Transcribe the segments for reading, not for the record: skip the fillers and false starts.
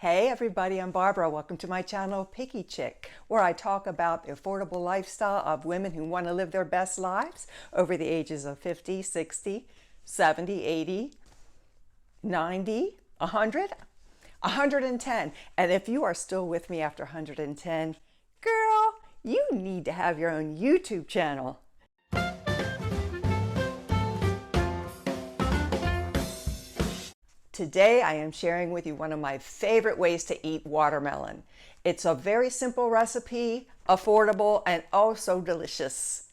Hey everybody, I'm Barbara. Welcome to my channel, Picky Chick, where I talk about the affordable lifestyle of women who want to live their best lives over the ages of 50, 60, 70, 80, 90, 100, 110. And if you are still with me after 110, girl, you need to have your own YouTube channel. Today I am sharing with you one of my favorite ways to eat watermelon. It's a very simple recipe, affordable, and oh so delicious.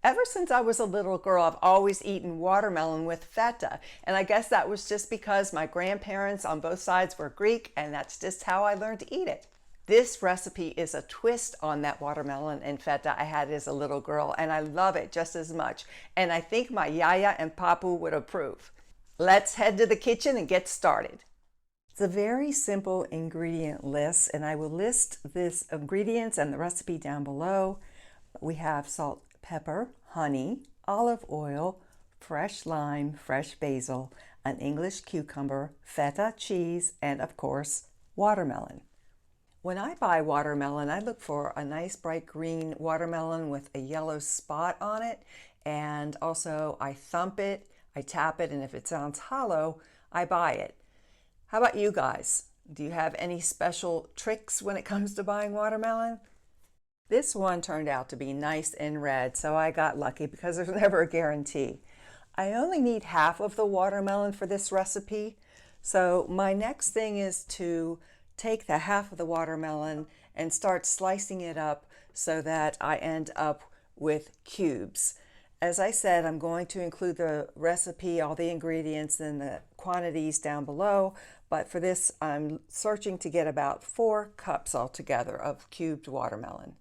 Ever since I was a little girl, I've always eaten watermelon with feta, and I guess that was just because my grandparents on both sides were Greek, and that's just how I learned to eat it. This recipe is a twist on that watermelon and feta I had as a little girl, and I love it just as much, and I think my yaya and papu would approve. Let's head to the kitchen and get started. It's a very simple ingredient list, and I will list this ingredients and the recipe down below. We have salt, pepper, honey, olive oil, fresh lime, fresh basil, an English cucumber, feta cheese, and of course, watermelon. When I buy watermelon, I look for a nice bright green watermelon with a yellow spot on it, and also I thump it, I tap it, and if it sounds hollow, I buy it. How about you guys? Do you have any special tricks when it comes to buying watermelon? This one turned out to be nice and red, so I got lucky because there's never a guarantee. I only need half of the watermelon for this recipe, so my next thing is to take the half of the watermelon and start slicing it up so that I end up with cubes. As I said, I'm going to include the recipe, all the ingredients and the quantities down below, but for this I'm searching to get about 4 cups altogether of cubed watermelon.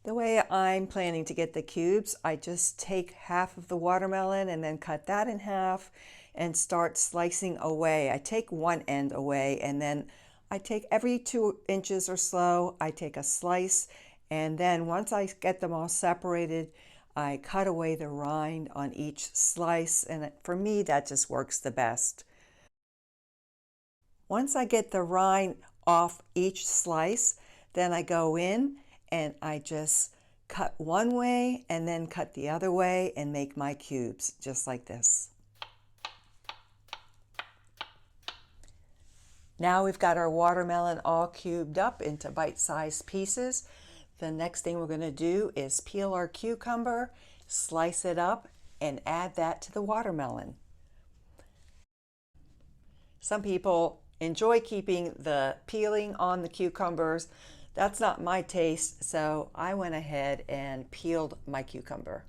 The way I'm planning to get the cubes, I just take half of the watermelon and then cut that in half and start slicing away. I take one end away and then I take every 2 inches or so, I take a slice, and then once I get them all separated, I cut away the rind on each slice, and for me that just works the best. Once I get the rind off each slice, then I go in and I just cut one way and then cut the other way and make my cubes just like this. Now we've got our watermelon all cubed up into bite-sized pieces. The next thing we're going to do is peel our cucumber, slice it up, and add that to the watermelon. Some people enjoy keeping the peeling on the cucumbers. That's not my taste, so I went ahead and peeled my cucumber.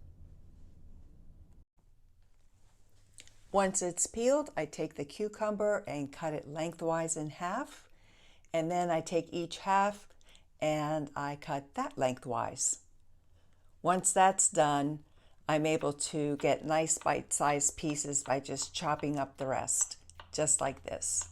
Once it's peeled, I take the cucumber and cut it lengthwise in half, and then I take each half and I cut that lengthwise. Once that's done, I'm able to get nice bite-sized pieces by just chopping up the rest, just like this.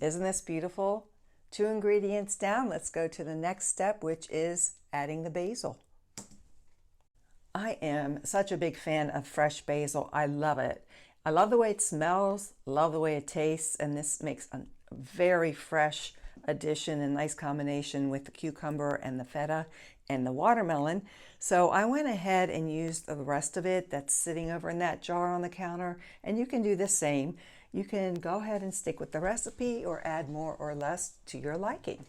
Isn't this beautiful? 2 ingredients down, let's go to the next step, which is adding the basil. I am such a big fan of fresh basil. I love it. I love the way it smells, love the way it tastes, and this makes a very fresh addition and nice combination with the cucumber and the feta and the watermelon. So I went ahead and used the rest of it that's sitting over in that jar on the counter, and you can do the same. You can go ahead and stick with the recipe or add more or less to your liking.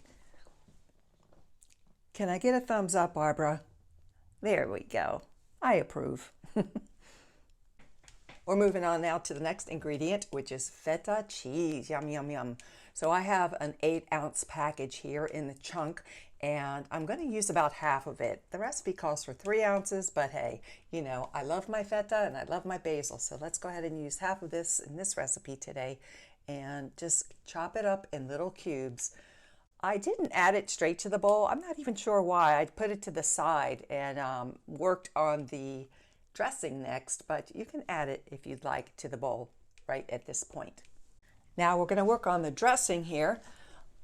Can I get a thumbs up, Barbara? There we go. I approve. We're moving on now to the next ingredient, which is feta cheese. Yum, yum, yum. So I have an 8-ounce package here in the chunk, and I'm going to use about half of it. The recipe calls for 3 ounces, but hey, you know, I love my feta and I love my basil. So let's go ahead and use half of this in this recipe today and just chop it up in little cubes. I didn't add it straight to the bowl. I'm not even sure why. I put it to the side and worked on the dressing next, but you can add it if you'd like to the bowl right at this point. Now we're going to work on the dressing here.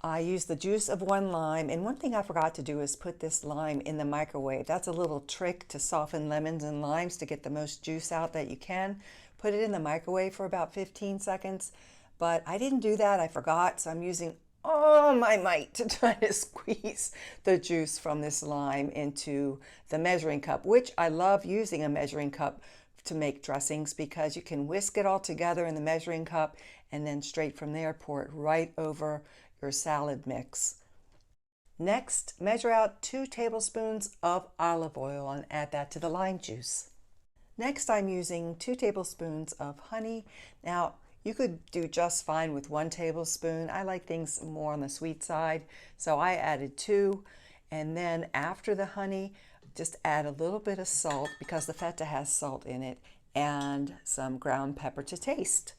I used the juice of 1 lime, and one thing I forgot to do is put this lime in the microwave. That's a little trick to soften lemons and limes to get the most juice out that you can. put it in the microwave for about 15 seconds, but I didn't do that. I forgot, so I'm using all my might to try to squeeze the juice from this lime into the measuring cup, which I love using a measuring cup to make dressings because you can whisk it all together in the measuring cup and then straight from there pour it right over your salad mix. Next, measure out 2 tablespoons of olive oil and add that to the lime juice. Next, I'm using 2 tablespoons of honey. Now, you could do just fine with 1 tablespoon. I like things more on the sweet side, so I added 2. And then after the honey, just add a little bit of salt because the feta has salt in it, and some ground pepper to taste.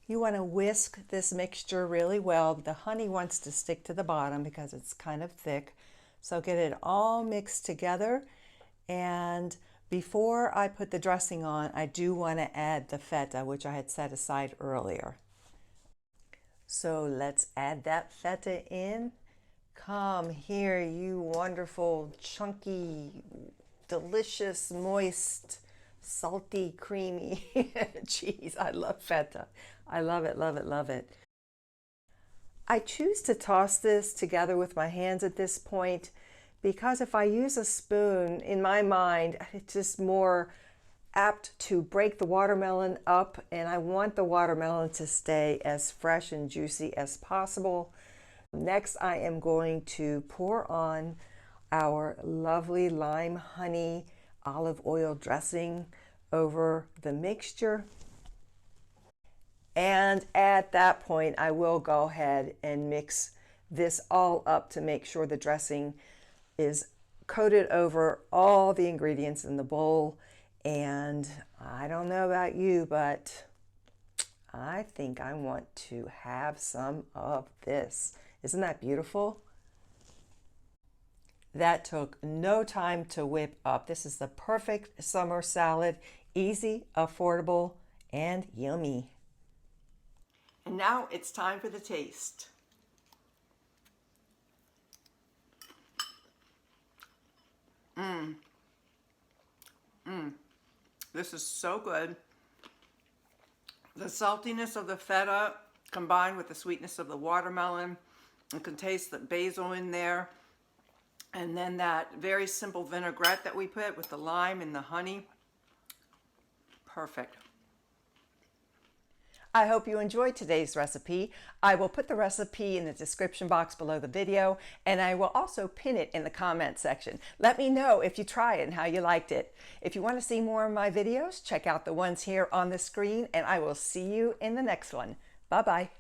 You want to whisk this mixture really well. The honey wants to stick to the bottom because it's kind of thick. So get it all mixed together, and before I put the dressing on, I do want to add the feta, which I had set aside earlier. So let's add that feta in. Come here, you wonderful, chunky, delicious, moist, salty, creamy cheese. I love feta. I love it, love it, love it. I choose to toss this together with my hands at this point because if I use a spoon, in my mind, it's just more apt to break the watermelon up, and I want the watermelon to stay as fresh and juicy as possible. Next, I am going to pour on our lovely lime honey olive oil dressing over the mixture. And at that point, I will go ahead and mix this all up to make sure the dressing is coated over all the ingredients in the bowl. And I don't know about you, but I think I want to have some of this. Isn't that beautiful? That took no time to whip up. This is the perfect summer salad, easy, affordable, and yummy. And now it's time for the taste. This is so good. The saltiness of the feta combined with the sweetness of the watermelon. You can taste the basil in there. And then that very simple vinaigrette that we put with the lime and the honey. Perfect. I hope you enjoyed today's recipe. I will put the recipe in the description box below the video, and I will also pin it in the comment section. Let me know if you try it and how you liked it. If you want to see more of my videos, check out the ones here on the screen, and I will see you in the next one. Bye-bye.